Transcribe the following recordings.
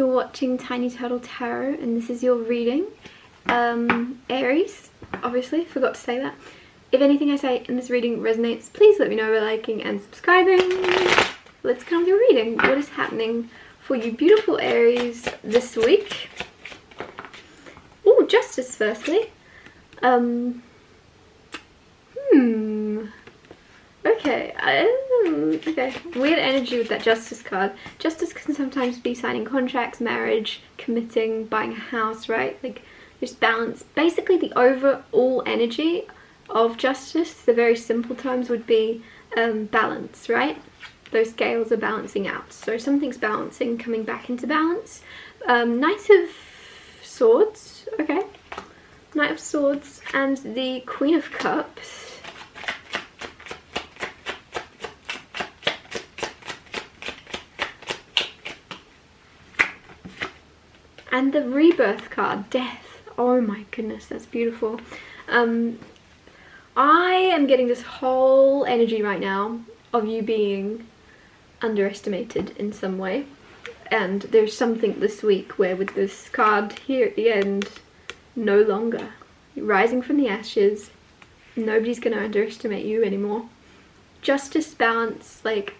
you're watching Tiny Turtle Tarot and this is your reading. Aries, obviously, forgot to say that. If anything I say in this reading resonates, please let me know by liking and subscribing. Let's get on with the reading. What is happening for you beautiful Aries this week? Oh, Justice firstly. Okay, okay, weird energy with that Justice card. Justice can sometimes be signing contracts, marriage, committing, buying a house, right? Like, there's balance. Basically, the overall energy of Justice, the very simple terms would be balance, right? Those scales are balancing out. So something's balancing, coming back into balance. Knight of Swords, okay. Knight of Swords and the Queen of Cups. And the Rebirth card, Death. Oh my goodness, that's beautiful. I am getting this whole energy right now of you being underestimated in some way. And there's something this week where with this card here at the end, no longer. You're rising from the ashes. Nobody's going to underestimate you anymore. Justice, balance, like,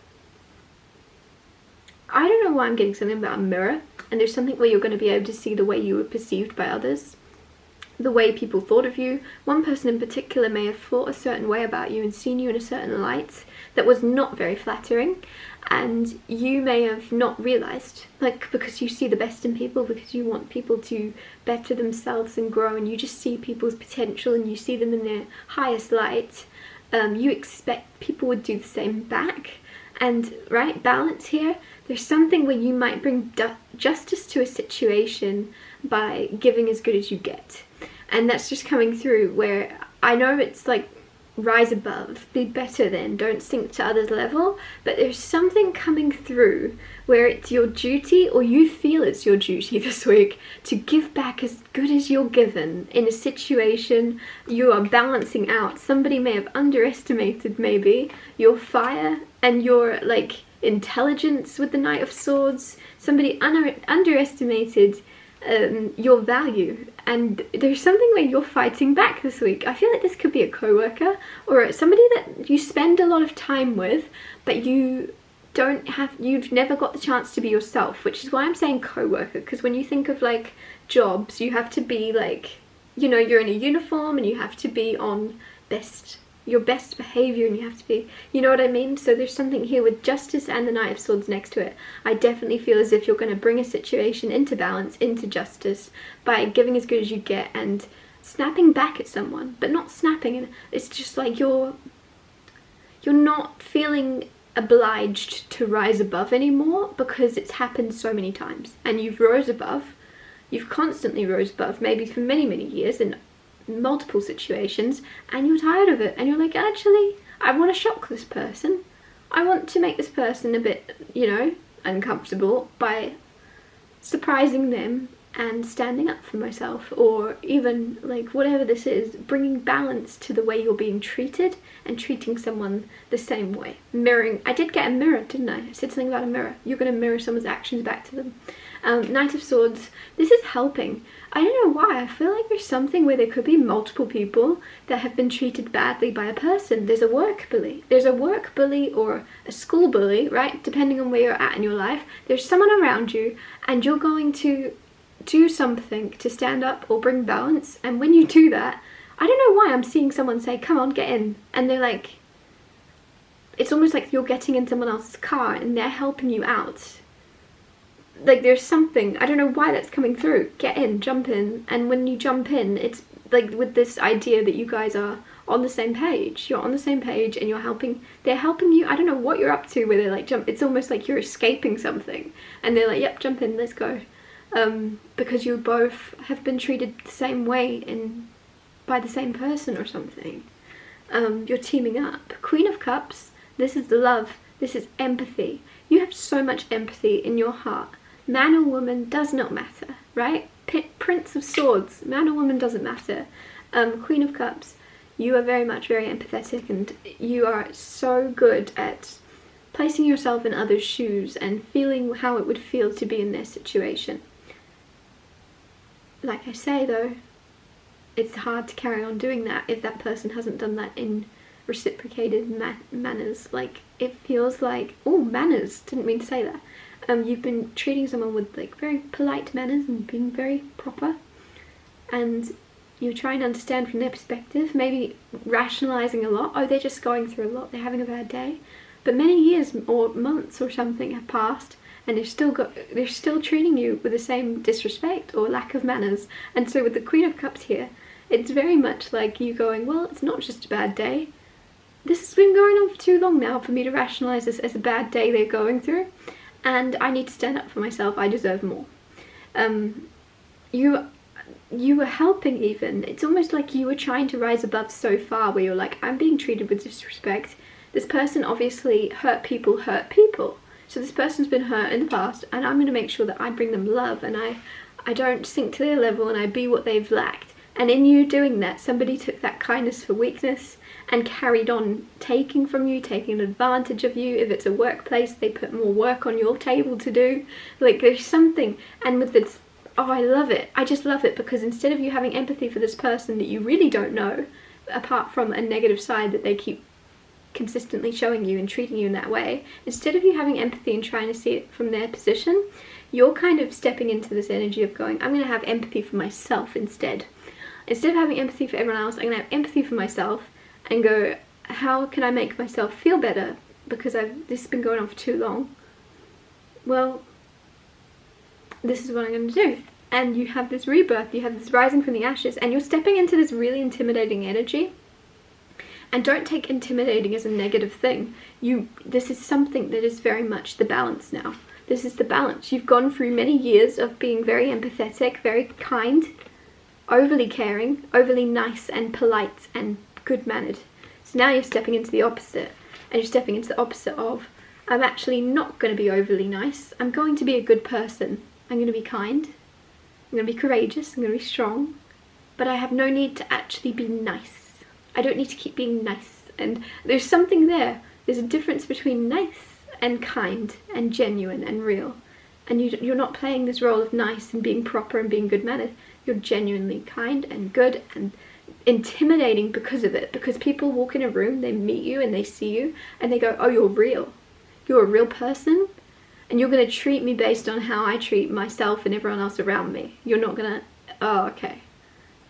I don't know why I'm getting something about a mirror. And there's something where you're going to be able to see the way you were perceived by others. The way people thought of you. One person in particular may have thought a certain way about you and seen you in a certain light that was not very flattering. And you may have not realised, like, because you see the best in people, because you want people to better themselves and grow, and you just see people's potential and you see them in their highest light. You expect people would do the same back. And, right, balance here. There's something where you might bring justice to a situation by giving as good as you get. And that's just coming through where I know it's like rise above, be better than, don't sink to others' level. But there's something coming through where it's your duty, or you feel it's your duty this week, to give back as good as you're given in a situation you are balancing out. Somebody may have underestimated maybe your fire and your like intelligence with the Knight of Swords. Somebody underestimated your value, and there's something where you're fighting back this week. I feel like this could be a co-worker or somebody that you spend a lot of time with, but you've never got the chance to be yourself, which is why I'm saying co-worker, because when you think of like jobs, you have to be like, you know, you're in a uniform and you have to be on your best behaviour, and you have to be, you know what I mean? So there's something here with Justice and the Knight of Swords next to it. I definitely feel as if you're going to bring a situation into balance, into justice, by giving as good as you get and snapping back at someone, but not snapping. And it's just like you're not feeling obliged to rise above anymore, because it's happened so many times and you've rose above. You've constantly rose above, maybe for many, many years, and multiple situations, and you're tired of it, and you're like, actually, I want to shock this person. I want to make this person a bit, you know, uncomfortable by surprising them and standing up for myself, or even like whatever this is, bringing balance to the way you're being treated and treating someone the same way. Mirroring. I did get a mirror, didn't I? I said something about a mirror. You're going to mirror someone's actions back to them. Knight of Swords, this is helping. I don't know why, I feel like there's something where there could be multiple people that have been treated badly by a person. There's a work bully. There's a work bully or a school bully, right? Depending on where you're at in your life. There's someone around you and you're going to do something to stand up or bring balance. And when you do that, I don't know why I'm seeing someone say, come on, get in. And they're like, it's almost like you're getting in someone else's car and they're helping you out. Like there's something, I don't know why that's coming through. Get in, jump in, and when you jump in, it's like with this idea that you guys are on the same page. You're on the same page and they're helping you. I don't know what you're up to where they're like, jump. It's almost like you're escaping something and they're like, yep, jump in, let's go. Because you both have been treated the same way by the same person or something. You're teaming up. Queen of Cups, this is the love, this is empathy. You have so much empathy in your heart. Man or woman does not matter, right? Prince of Swords, man or woman doesn't matter. Queen of Cups, you are very empathetic, and you are so good at placing yourself in others' shoes and feeling how it would feel to be in their situation. Like I say though, it's hard to carry on doing that if that person hasn't done that in reciprocated manners. Like, it feels like, oh, manners, didn't mean to say that. You've been treating someone with like very polite manners and being very proper, and you try and understand from their perspective, maybe rationalizing a lot. Oh, they're just going through a lot, they're having a bad day. But many years or months or something have passed, and they're still treating you with the same disrespect or lack of manners. And so with the Queen of Cups here, it's very much like you going, well, it's not just a bad day. This has been going on for too long now for me to rationalize this as a bad day they're going through, and I need to stand up for myself. I deserve more. You were helping even. It's almost like you were trying to rise above so far where you're like, I'm being treated with disrespect. This person obviously hurt people. So this person's been hurt in the past, and I'm going to make sure that I bring them love, and I don't sink to their level, and I be what they've lacked. And in you doing that, somebody took that kindness for weakness and carried on taking from you, taking advantage of you. If it's a workplace, they put more work on your table to do. Like, there's something, and with this, oh, I love it. I just love it, because instead of you having empathy for this person that you really don't know, apart from a negative side that they keep consistently showing you and treating you in that way, instead of you having empathy and trying to see it from their position, you're kind of stepping into this energy of going, I'm going to have empathy for myself instead. Instead of having empathy for everyone else, I'm going to have empathy for myself and go, how can I make myself feel better, because this has been going on for too long. Well, this is what I'm going to do. And you have this rebirth, you have this rising from the ashes, and you're stepping into this really intimidating energy. And don't take intimidating as a negative thing. This is something that is very much the balance now. This is the balance. You've gone through many years of being very empathetic, very kind, overly caring, overly nice and polite and good-mannered. So now you're stepping into the opposite. And you're stepping into the opposite of, I'm actually not going to be overly nice. I'm going to be a good person. I'm going to be kind. I'm going to be courageous. I'm going to be strong. But I have no need to actually be nice. I don't need to keep being nice. And there's something there. There's a difference between nice and kind and genuine and real. And you're not playing this role of nice and being proper and being good-mannered. You're genuinely kind and good and intimidating because of it. Because people walk in a room, they meet you and they see you and they go, oh, you're real. You're a real person. And you're going to treat me based on how I treat myself and everyone else around me. You're not going to, oh, okay.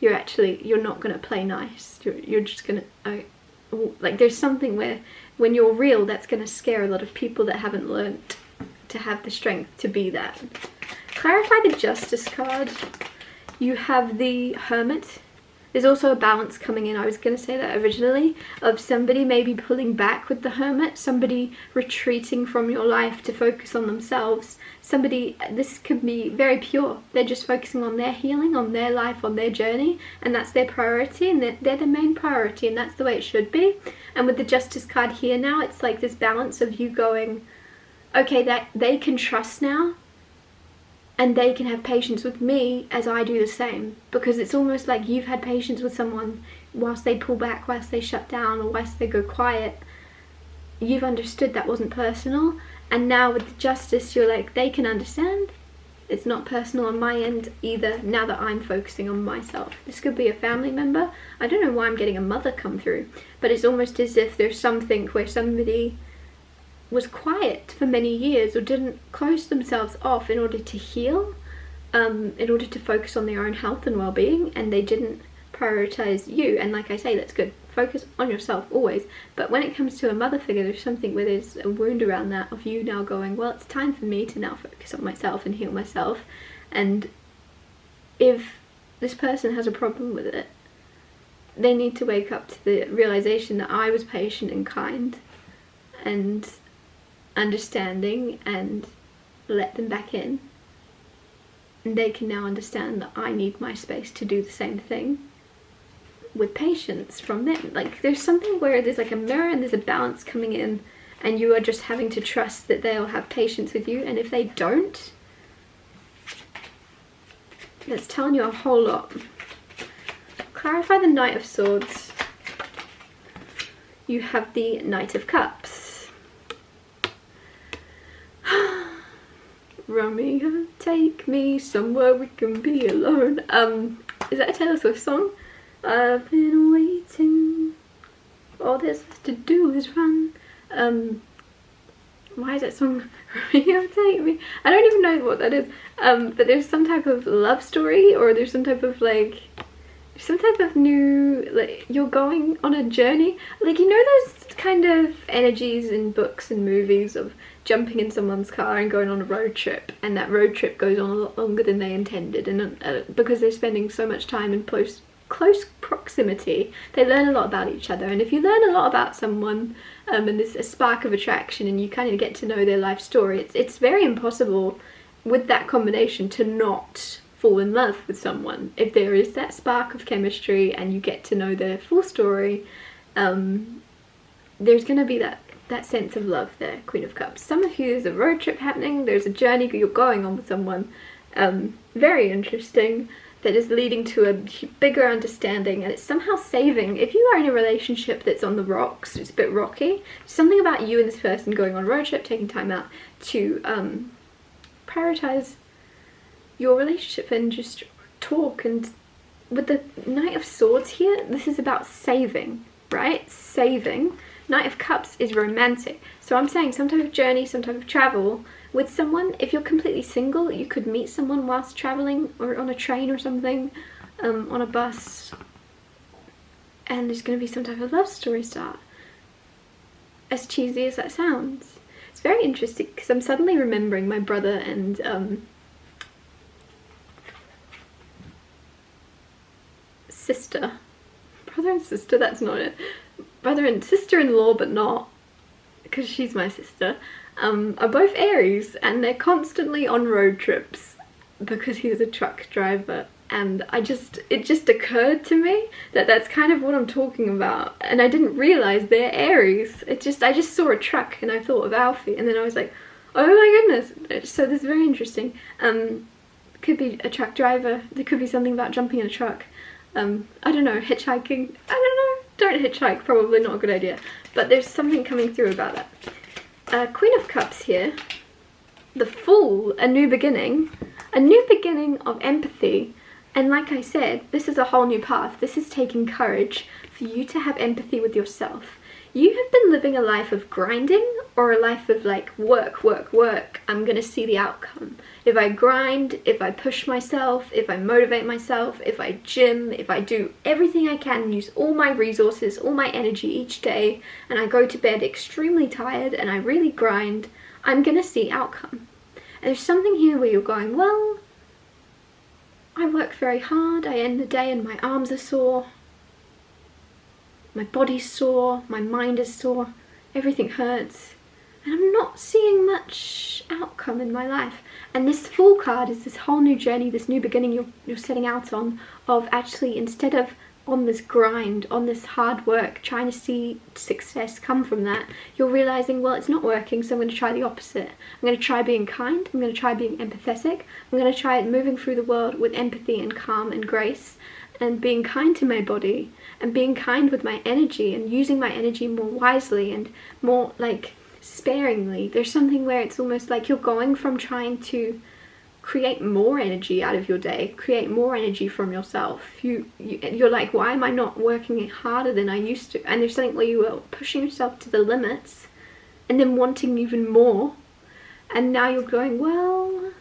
You're not going to play nice. You're just going to, like, there's something where when you're real, that's going to scare a lot of people that haven't learned to have the strength to be that. Clarify the Justice card. You have the Hermit. There's also a balance coming in, I was going to say that originally, of somebody maybe pulling back with the Hermit, somebody retreating from your life to focus on themselves. Somebody, this could be very pure. They're just focusing on their healing, on their life, on their journey, and that's their priority, and they're the main priority, and that's the way it should be. And with the Justice card here now, it's like this balance of you going, okay, that they can trust now, and they can have patience with me as I do the same. Because it's almost like you've had patience with someone whilst they pull back, whilst they shut down, or whilst they go quiet. You've understood that wasn't personal. And now with the Justice, you're like, they can understand. It's not personal on my end either, now that I'm focusing on myself. This could be a family member. I don't know why I'm getting a mother come through. But it's almost as if there's something where somebody was quiet for many years or didn't close themselves off in order to heal, in order to focus on their own health and well-being, and they didn't prioritize you. And like I say, that's good. Focus on yourself always. But when it comes to a mother figure, there's something where there's a wound around that of you now going, well, it's time for me to now focus on myself and heal myself. And if this person has a problem with it, they need to wake up to the realization that I was patient and kind and understanding and let them back in, and they can now understand that I need my space to do the same thing with patience from them. Like, there's something where there's like a mirror and there's a balance coming in, and you are just having to trust that they'll have patience with you. And if they don't, that's telling you a whole lot. Clarify the Knight of Swords. You have the Knight of Cups. Romeo, take me somewhere we can be alone. Is that a Taylor Swift song? I've been waiting, all there's left to do is run. Why is that song Romeo, take me? I don't even know what that is. But there's some type of love story, or there's some type of like, some type of new, like, you're going on a journey. Like, you know those kind of energies in books and movies of jumping in someone's car and going on a road trip, and that road trip goes on a lot longer than they intended, and because they're spending so much time in close proximity, they learn a lot about each other. And if you learn a lot about someone, and there's a spark of attraction, and you kind of get to know their life story, it's very impossible with that combination to not fall in love with someone. If there is that spark of chemistry and you get to know their full story, there's going to be that sense of love there. Queen of Cups. Some of you, there's a road trip happening, there's a journey you're going on with someone, very interesting, that is leading to a bigger understanding, and it's somehow saving. If you are in a relationship that's on the rocks, it's a bit rocky, something about you and this person going on a road trip, taking time out to prioritize your relationship and just talk. And with the Knight of Swords here, this is about saving, right? Saving. Knight of Cups is romantic. So I'm saying some type of journey, some type of travel with someone. If you're completely single, you could meet someone whilst traveling, or on a train or something, on a bus, and there's going to be some type of love story start. As cheesy as that sounds, it's very interesting, because I'm suddenly remembering my brother and sister. Brother and sister, that's not it. Brother and sister-in-law, but not, because she's my sister, are both Aries, and they're constantly on road trips because he's a truck driver. And it just occurred to me that that's kind of what I'm talking about, and I didn't realize they're Aries. I just saw a truck and I thought of Alfie, and then I was like, oh my goodness. So this is very interesting. Could be a truck driver, there could be something about jumping in a truck. I don't know, hitchhiking, I don't know. Don't hitchhike, probably not a good idea, but there's something coming through about that. Queen of Cups here, the Fool, a new beginning of empathy. And like I said, this is a whole new path. This is taking courage for you to have empathy with yourself. You have been living a life of grinding, or a life of like work, I'm gonna see the outcome. If I grind, if I push myself, if I motivate myself, if I gym, if I do everything I can and use all my resources, all my energy each day, and I go to bed extremely tired and I really grind, I'm gonna see outcome. And there's something here where you're going, well, I work very hard, I end the day and my arms are sore, my body's sore, my mind is sore, everything hurts, and I'm not seeing much outcome in my life. And this Fool card is this whole new journey, this new beginning you're setting out on, of actually, instead of on this grind, on this hard work, trying to see success come from that, you're realizing, well, it's not working, so I'm going to try the opposite. I'm going to try being kind, I'm going to try being empathetic, I'm going to try moving through the world with empathy and calm and grace, and being kind to my body, and being kind with my energy, and using my energy more wisely and more like sparingly. There's something where it's almost like you're going from trying to create more energy out of your day, create more energy from yourself. You're like, why am I not working harder than I used to? And there's something where you are pushing yourself to the limits and then wanting even more, and now you're going, well,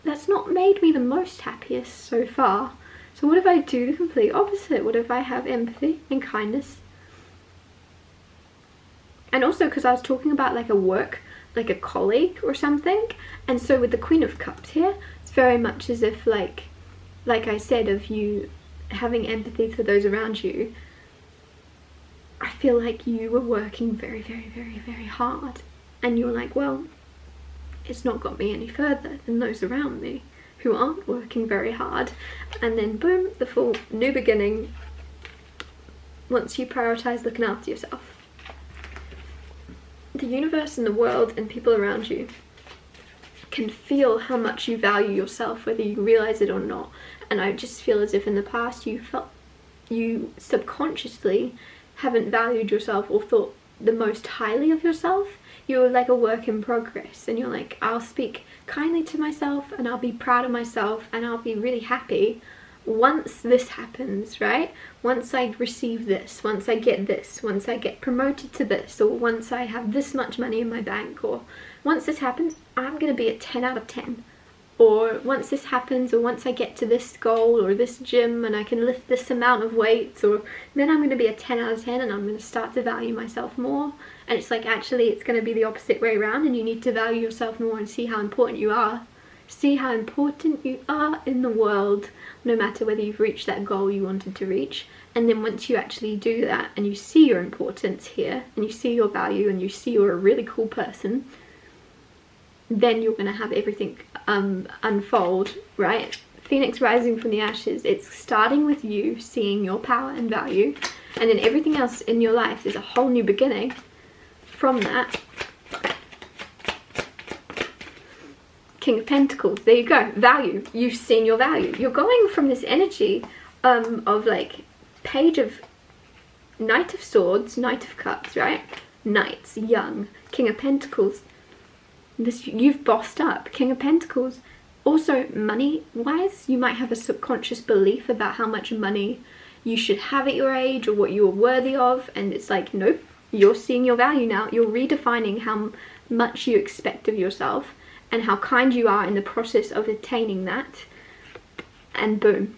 that's not made me the most happiest so far. So what if I do the complete opposite? What if I have empathy and kindness? And also, because I was talking about like a work, like a colleague or something, and so with the Queen of Cups here, it's very much as if like I said, of you having empathy for those around you. I feel like you were working very, very, very, very hard, and you're like, well, it's not got me any further than those around me who aren't working very hard. And then boom, the Fool, new beginning, once you prioritize looking after yourself. The universe and the world and people around you can feel how much you value yourself, whether you realize it or not. And I just feel as if in the past you subconsciously haven't valued yourself or thought the most highly of yourself. you're like a work in progress, and you're like, I'll speak kindly to myself and I'll be proud of myself and I'll be really happy once this happens, right? Once I receive this, once I get this, once I get promoted to this, or once I have this much money in my bank, or once this happens, I'm gonna be a 10 out of 10. Or once this happens, or once I get to this goal or this gym and I can lift this amount of weights, or then I'm going to be a 10 out of 10 and I'm going to start to value myself more. And it's like, actually it's going to be the opposite way around, and you need to value yourself more and see how important you are. See how important you are in the world, no matter whether you've reached that goal you wanted to reach. And then once you actually do that and you see your importance here and you see your value and you see you're a really cool person, then you're going to have everything unfold, right? Phoenix rising from the ashes, it's starting with you seeing your power and value, and then everything else in your life is a whole new beginning from that. King of Pentacles, there you go, value. You've seen your value. You're going from this energy of like Page of Knight of Swords, Knight of Cups, right? Knights, young, King of Pentacles. This, you've bossed up. King of Pentacles. Also, money wise, you might have a subconscious belief about how much money you should have at your age or what you're worthy of, and it's like, nope, you're seeing your value now. You're redefining how much you expect of yourself and how kind you are in the process of attaining that, and boom,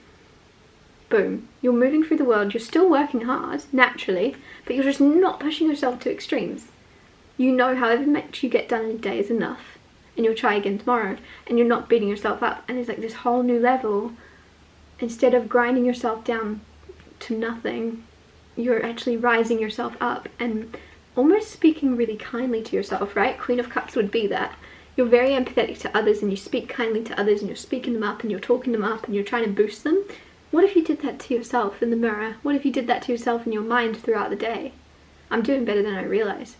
boom, you're moving through the world. You're still working hard naturally, but you're just not pushing yourself to extremes. You know however much you get done in a day is enough, and you'll try again tomorrow, and you're not beating yourself up, and it's like this whole new level. Instead of grinding yourself down to nothing, you're actually rising yourself up and almost speaking really kindly to yourself, right? Queen of Cups would be that. You're very empathetic to others and you speak kindly to others and you're speaking them up and you're talking them up and you're trying to boost them. What if you did that to yourself in the mirror? What if you did that to yourself in your mind throughout the day? I'm doing better than I realise.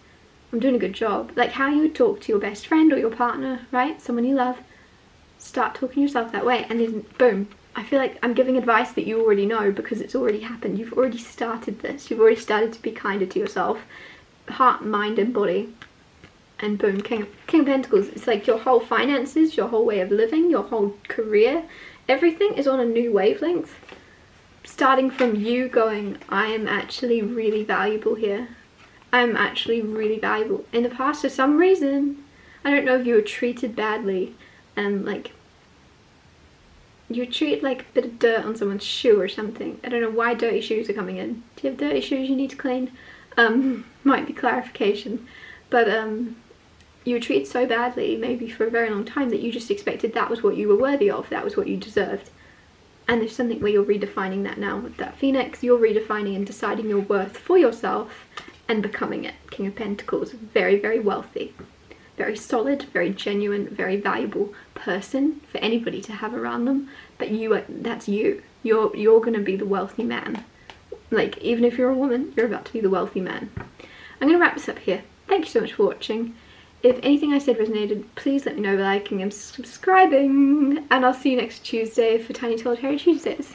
I'm doing a good job. Like how you would talk to your best friend or your partner, right? Someone you love. Start talking to yourself that way, and then boom. I feel like I'm giving advice that you already know because it's already happened. You've already started this. You've already started to be kinder to yourself. Heart, mind and body. And boom, King of Pentacles. It's like your whole finances, your whole way of living, your whole career. Everything is on a new wavelength. Starting from you going, I am actually really valuable here. I'm actually really valuable. In the past, for some reason, I don't know if you were treated badly and like you were treated like a bit of dirt on someone's shoe or something. I don't know why dirty shoes are coming in. Do you have dirty shoes you need to clean? Might be clarification. But you were treated so badly, maybe for a very long time, that you just expected that was what you were worthy of, that was what you deserved. And there's something where you're redefining that now with that Phoenix. You're redefining and deciding your worth for yourself and becoming it. King of Pentacles, very, very wealthy. Very solid, very genuine, very valuable person for anybody to have around them. But that's you. You're gonna be the wealthy man. Like, even if you're a woman, you're about to be the wealthy man. I'm gonna wrap this up here. Thank you so much for watching. If anything I said resonated, please let me know by liking and subscribing. And I'll see you next Tuesday for Tiny Solitary Tuesdays.